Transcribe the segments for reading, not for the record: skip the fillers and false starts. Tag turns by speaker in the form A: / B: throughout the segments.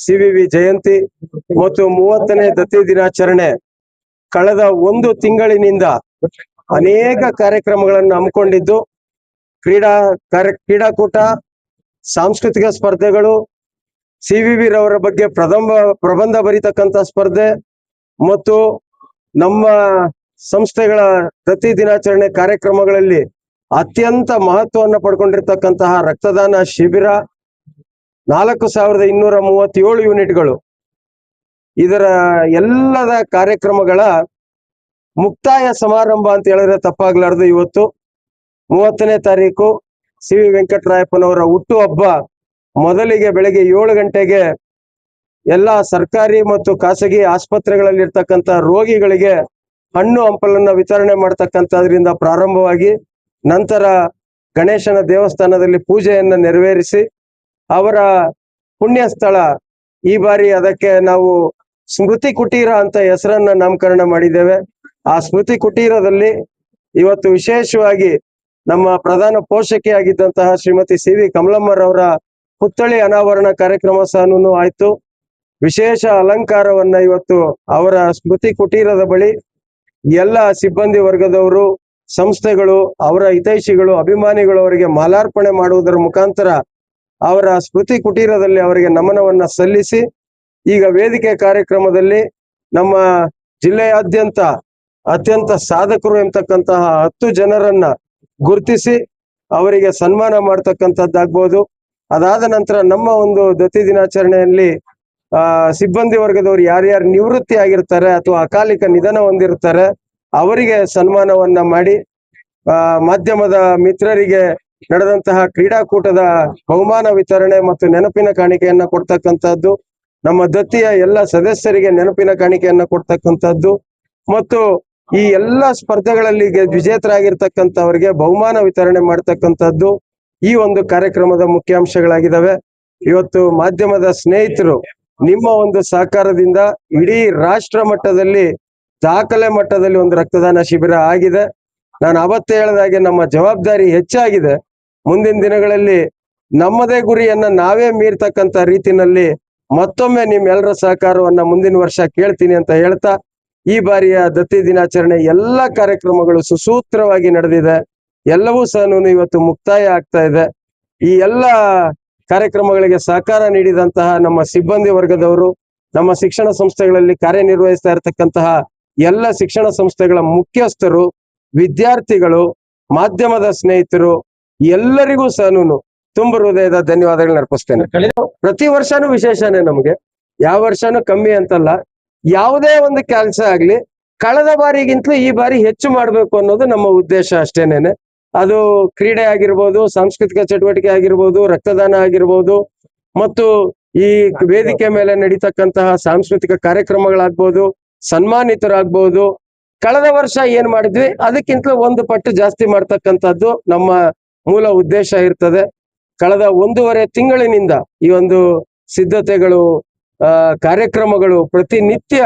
A: CVV ಜಯಂತಿ ಮತ್ತು 30ನೇ ದತ್ತಿ ದಿನಾಚರಣೆ ಕಳೆದ ಒಂದು ತಿಂಗಳಿನಿಂದ ಅನೇಕ ಕಾರ್ಯಕ್ರಮಗಳನ್ನು ಹಮ್ಮಿಕೊಂಡಿದ್ದು ಕ್ರೀಡಾಕೂಟ, ಸಾಂಸ್ಕೃತಿಕ ಸ್ಪರ್ಧೆಗಳು, ಸಿವಿವಿ ರವರ ಬಗ್ಗೆ ಪ್ರಬಂಧ ಬರೀತಕ್ಕಂಥ ಸ್ಪರ್ಧೆ ಮತ್ತು ನಮ್ಮ ಸಂಸ್ಥೆಗಳ ದತ್ತಿ ದಿನಾಚರಣೆ ಕಾರ್ಯಕ್ರಮಗಳಲ್ಲಿ ಅತ್ಯಂತ ಮಹತ್ವವನ್ನು ಪಡ್ಕೊಂಡಿರ್ತಕ್ಕಂತಹ ರಕ್ತದಾನ ಶಿಬಿರ 4237 ಯೂನಿಟ್ಗಳು. ಇದರ ಎಲ್ಲದ ಕಾರ್ಯಕ್ರಮಗಳ ಮುಕ್ತಾಯ ಸಮಾರಂಭ ಅಂತ ಹೇಳಿದ್ರೆ ತಪ್ಪಾಗ್ಲಾರ್ದು. ಇವತ್ತು 30ನೇ ತಾರೀಕು ಸಿ ವಿ ವೆಂಕಟರಾಯಪ್ಪನವರ ಹುಟ್ಟು ಹಬ್ಬ. ಮೊದಲಿಗೆ ಬೆಳಗ್ಗೆ 7 ಗಂಟೆಗೆ ಎಲ್ಲ ಸರ್ಕಾರಿ ಮತ್ತು ಖಾಸಗಿ ಆಸ್ಪತ್ರೆಗಳಲ್ಲಿ ಇರ್ತಕ್ಕಂಥ ರೋಗಿಗಳಿಗೆ ಹಣ್ಣು ಹಂಪಲನ್ನ ವಿತರಣೆ ಮಾಡ್ತಕ್ಕಂಥದ್ರಿಂದ ಪ್ರಾರಂಭವಾಗಿ ನಂತರ ಗಣೇಶನ ದೇವಸ್ಥಾನದಲ್ಲಿ ಪೂಜೆಯನ್ನು ನೆರವೇರಿಸಿ ಅವರ ಪುಣ್ಯ ಸ್ಥಳ, ಈ ಬಾರಿ ಅದಕ್ಕೆ ನಾವು ಸ್ಮೃತಿ ಕುಟೀರ ಅಂತ ಹೆಸರನ್ನ ನಾಮಕರಣ ಮಾಡಿದ್ದೇವೆ. ಆ ಸ್ಮೃತಿ ಕುಟೀರದಲ್ಲಿ ಇವತ್ತು ವಿಶೇಷವಾಗಿ ನಮ್ಮ ಪ್ರಧಾನ ಪೋಷಕಿಯಾಗಿದ್ದಂತಹ ಶ್ರೀಮತಿ ಸಿ ವಿ ಕಮಲಮ್ಮರವರ ಪುತ್ಥಳಿ ಅನಾವರಣ ಕಾರ್ಯಕ್ರಮ ಸಹ ಆಯ್ತು. ವಿಶೇಷ ಅಲಂಕಾರವನ್ನ ಇವತ್ತು ಅವರ ಸ್ಮೃತಿ ಕುಟೀರದ ಬಳಿ ಎಲ್ಲ ಸಿಬ್ಬಂದಿ ವರ್ಗದವರು, ಸಂಸ್ಥೆಗಳು, ಅವರ ಹಿತೈಷಿಗಳು, ಅಭಿಮಾನಿಗಳು ಅವರಿಗೆ ಮಾಲಾರ್ಪಣೆ ಮಾಡುವುದರ ಮುಖಾಂತರ ಅವರ ಸ್ಮೃತಿ ಕುಟೀರದಲ್ಲಿ ಅವರಿಗೆ ನಮನವನ್ನ ಸಲ್ಲಿಸಿ, ಈಗ ವೇದಿಕೆ ಕಾರ್ಯಕ್ರಮದಲ್ಲಿ ನಮ್ಮ ಜಿಲ್ಲೆಯಾದ್ಯಂತ ಅತ್ಯಂತ ಸಾಧಕರು ಎಂಬತಕ್ಕಂತಹ 10 ಜನರನ್ನ ಗುರುತಿಸಿ ಅವರಿಗೆ ಸನ್ಮಾನ ಮಾಡ್ತಕ್ಕಂಥದ್ದಾಗ್ಬೋದು. ಅದಾದ ನಂತರ ನಮ್ಮ ಒಂದು ದತ್ತಿ ದಿನಾಚರಣೆಯಲ್ಲಿ ಸಿಬ್ಬಂದಿ ವರ್ಗದವರು ಯಾರ್ಯಾರು ನಿವೃತ್ತಿ ಆಗಿರ್ತಾರೆ ಅಥವಾ ಅಕಾಲಿಕ ನಿಧನ ಹೊಂದಿರ್ತಾರೆ ಅವರಿಗೆ ಸನ್ಮಾನವನ್ನ ಮಾಡಿ, ಮಾಧ್ಯಮದ ಮಿತ್ರರಿಗೆ ನಡೆದಂತಹ ಕ್ರೀಡಾಕೂಟದ ಬಹುಮಾನ ವಿತರಣೆ ಮತ್ತು ನೆನಪಿನ ಕಾಣಿಕೆಯನ್ನ ಕೊಡ್ತಕ್ಕಂಥದ್ದು, ನಮ್ಮ ದತ್ತಿಯ ಎಲ್ಲ ಸದಸ್ಯರಿಗೆ ನೆನಪಿನ ಕಾಣಿಕೆಯನ್ನ ಕೊಡ್ತಕ್ಕಂಥದ್ದು ಮತ್ತು ಈ ಎಲ್ಲ ಸ್ಪರ್ಧೆಗಳಲ್ಲಿ ವಿಜೇತರಾಗಿರ್ತಕ್ಕಂಥವರಿಗೆ ಬಹುಮಾನ ವಿತರಣೆ ಮಾಡ್ತಕ್ಕಂಥದ್ದು ಈ ಒಂದು ಕಾರ್ಯಕ್ರಮದ ಮುಖ್ಯಾಂಶಗಳಾಗಿದ್ದಾವೆ. ಇವತ್ತು ಮಾಧ್ಯಮದ ಸ್ನೇಹಿತರು ನಿಮ್ಮ ಒಂದು ಸಹಕಾರದಿಂದ ಇಡೀ ರಾಷ್ಟ್ರ ಮಟ್ಟದಲ್ಲಿ ದಾಖಲೆ ಮಟ್ಟದಲ್ಲಿ ಒಂದು ರಕ್ತದಾನ ಶಿಬಿರ ಆಗಿದೆ. ನಾನು ಅವತ್ತೇ ಹೇಳಿದಾಗೆ ನಮ್ಮ ಜವಾಬ್ದಾರಿ ಹೆಚ್ಚಾಗಿದೆ. ಮುಂದಿನ ದಿನಗಳಲ್ಲಿ ನಮ್ಮದೇ ಗುರಿಯನ್ನ ನಾವೇ ಮೀರ್ತಕ್ಕಂಥ ರೀತಿನಲ್ಲಿ ಮತ್ತೊಮ್ಮೆ ನಿಮ್ಮೆಲ್ಲರ ಸಹಕಾರವನ್ನ ಮುಂದಿನ ವರ್ಷ ಕೇಳ್ತೀನಿ ಅಂತ ಹೇಳ್ತಾ, ಈ ಬಾರಿಯ ದತ್ತಿ ದಿನಾಚರಣೆ ಎಲ್ಲ ಕಾರ್ಯಕ್ರಮಗಳು ಸುಸೂತ್ರವಾಗಿ ನಡೆದಿದೆ. ಎಲ್ಲವೂ ಸಹ ಇವತ್ತು ಮುಕ್ತಾಯ ಆಗ್ತಾ ಇದೆ. ಈ ಎಲ್ಲ ಕಾರ್ಯಕ್ರಮಗಳಿಗೆ ಸಹಕಾರ ನೀಡಿದಂತಹ ನಮ್ಮ ಸಿಬ್ಬಂದಿ ವರ್ಗದವರು, ನಮ್ಮ ಶಿಕ್ಷಣ ಸಂಸ್ಥೆಗಳಲ್ಲಿ ಕಾರ್ಯನಿರ್ವಹಿಸ್ತಾ ಇರತಕ್ಕಂತಹ ಎಲ್ಲ ಶಿಕ್ಷಣ ಸಂಸ್ಥೆಗಳ ಮುಖ್ಯಸ್ಥರು, ವಿದ್ಯಾರ್ಥಿಗಳು, ಮಾಧ್ಯಮದ ಸ್ನೇಹಿತರು ಎಲ್ಲರಿಗೂ ಸಹ ತುಂಬ ಹೃದಯದ ಧನ್ಯವಾದಗಳನ್ನ ಅರ್ಪಿಸ್ತೇನೆ. ಪ್ರತಿ ವರ್ಷನೂ ವಿಶೇಷನೇ, ನಮಗೆ ಯಾವ ವರ್ಷನೂ ಕಮ್ಮಿ ಅಂತಲ್ಲ. ಯಾವುದೇ ಒಂದು ಕೆಲಸ ಆಗ್ಲಿ ಕಳೆದ ಬಾರಿಗಿಂತಲೂ ಈ ಬಾರಿ ಹೆಚ್ಚು ಮಾಡ್ಬೇಕು ಅನ್ನೋದು ನಮ್ಮ ಉದ್ದೇಶ ಅಷ್ಟೇನೇನೆ. ಅದು ಕ್ರೀಡೆ ಆಗಿರ್ಬೋದು, ಸಾಂಸ್ಕೃತಿಕ ಚಟುವಟಿಕೆ ಆಗಿರ್ಬೋದು, ರಕ್ತದಾನ ಆಗಿರ್ಬೋದು, ಮತ್ತು ಈ ವೇದಿಕೆ ಮೇಲೆ ನಡೀತಕ್ಕಂತಹ ಸಾಂಸ್ಕೃತಿಕ ಕಾರ್ಯಕ್ರಮಗಳಾಗ್ಬೋದು, ಸನ್ಮಾನಿತರಾಗ್ಬೋದು. ಕಳೆದ ವರ್ಷ ಏನ್ ಮಾಡಿದ್ವಿ ಅದಕ್ಕಿಂತಲೂ ಒಂದು ಪಟ್ಟು ಜಾಸ್ತಿ ಮಾಡ್ತಕ್ಕಂಥದ್ದು ನಮ್ಮ ಮೂಲ ಉದ್ದೇಶ ಇರ್ತದೆ. ಕಳೆದ 1.5 ತಿಂಗಳಿನಿಂದ ಈ ಒಂದು ಸಿದ್ಧತೆಗಳು, ಕಾರ್ಯಕ್ರಮಗಳು ಪ್ರತಿನಿತ್ಯ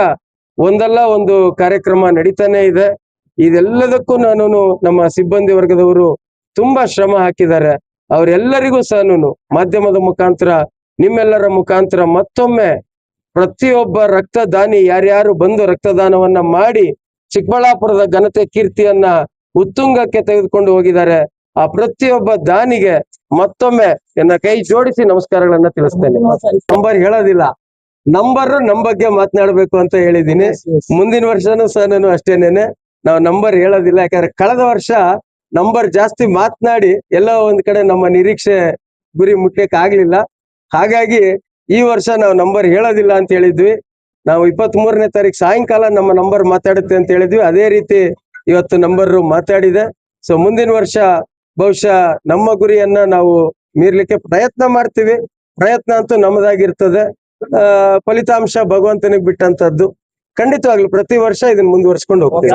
A: ಒಂದಲ್ಲ ಒಂದು ಕಾರ್ಯಕ್ರಮ ನಡೀತಾನೆ ಇದೆ. ಇದೆಲ್ಲದಕ್ಕೂ ನಾನು ನಮ್ಮ ಸಿಬ್ಬಂದಿ ವರ್ಗದವರು ತುಂಬಾ ಶ್ರಮ ಹಾಕಿದ್ದಾರೆ. ಅವರೆಲ್ಲರಿಗೂ ಸಹ ಮಾಧ್ಯಮದ ಮುಖಾಂತರ, ನಿಮ್ಮೆಲ್ಲರ ಮುಖಾಂತರ ಮತ್ತೊಮ್ಮೆ ಪ್ರತಿಯೊಬ್ಬ ರಕ್ತದಾನಿ ಯಾರ್ಯಾರು ಬಂದು ರಕ್ತದಾನವನ್ನ ಮಾಡಿ ಚಿಕ್ಕಬಳ್ಳಾಪುರದ ಘನತೆ ಕೀರ್ತಿಯನ್ನ ಉತ್ತುಂಗಕ್ಕೆ ತೆಗೆದುಕೊಂಡು ಹೋಗಿದ್ದಾರೆ, ಆ ಪ್ರತಿಯೊಬ್ಬ ದಾನಿಗೆ ಮತ್ತೊಮ್ಮೆ ನನ್ನ ಕೈ ಜೋಡಿಸಿ ನಮಸ್ಕಾರಗಳನ್ನ ತಿಳಿಸ್ತೇನೆ. ನಂಬರ್ ಹೇಳೋದಿಲ್ಲ, ನಂಬರ್ ನಮ್ ಬಗ್ಗೆ ಮಾತನಾಡ್ಬೇಕು ಅಂತ ಹೇಳಿದೀನಿ. ಮುಂದಿನ ವರ್ಷನೂ ಸಹ ನಾನು ಅಷ್ಟೇನೇನೆ, ನಾವು ನಂಬರ್ ಹೇಳೋದಿಲ್ಲ. ಯಾಕಂದ್ರೆ ಕಳೆದ ವರ್ಷ ನಂಬರ್ ಜಾಸ್ತಿ ಮಾತನಾಡಿ ಎಲ್ಲೋ ಒಂದ್ ಕಡೆ ನಮ್ಮ ನಿರೀಕ್ಷೆ ಗುರಿ ಮುಟ್ಲಿಕ್ಕೆ ಆಗ್ಲಿಲ್ಲ. ಹಾಗಾಗಿ ಈ ವರ್ಷ ನಾವು ನಂಬರ್ ಹೇಳೋದಿಲ್ಲ ಅಂತ ಹೇಳಿದ್ವಿ. ನಾವು 23ನೇ ತಾರೀಕು ಸಾಯಂಕಾಲ ನಮ್ಮ ನಂಬರ್ ಮಾತಾಡುತ್ತೆ ಅಂತ ಹೇಳಿದ್ವಿ. ಅದೇ ರೀತಿ ಇವತ್ತು ನಂಬರ್ ಮಾತಾಡಿದೆ. ಸೊ ಮುಂದಿನ ವರ್ಷ ಬಹುಶಃ ನಮ್ಮ ಗುರಿಯನ್ನ ನಾವು ಮೀರ್ಲಿಕ್ಕೆ ಪ್ರಯತ್ನ ಮಾಡ್ತೀವಿ. ಪ್ರಯತ್ನ ಅಂತೂ ನಮ್ಮದಾಗಿರ್ತದೆ. ಫಲಿತಾಂಶ ಭಗವಂತನಿಗೆ ಬಿಟ್ಟಂತದ್ದು. ಖಂಡಿತವಾಗ್ಲು ಪ್ರತಿ ವರ್ಷ ಇದನ್ನ ಮುಂದುವರ್ಸ್ಕೊಂಡು ಹೋಗ್ತೀವಿ.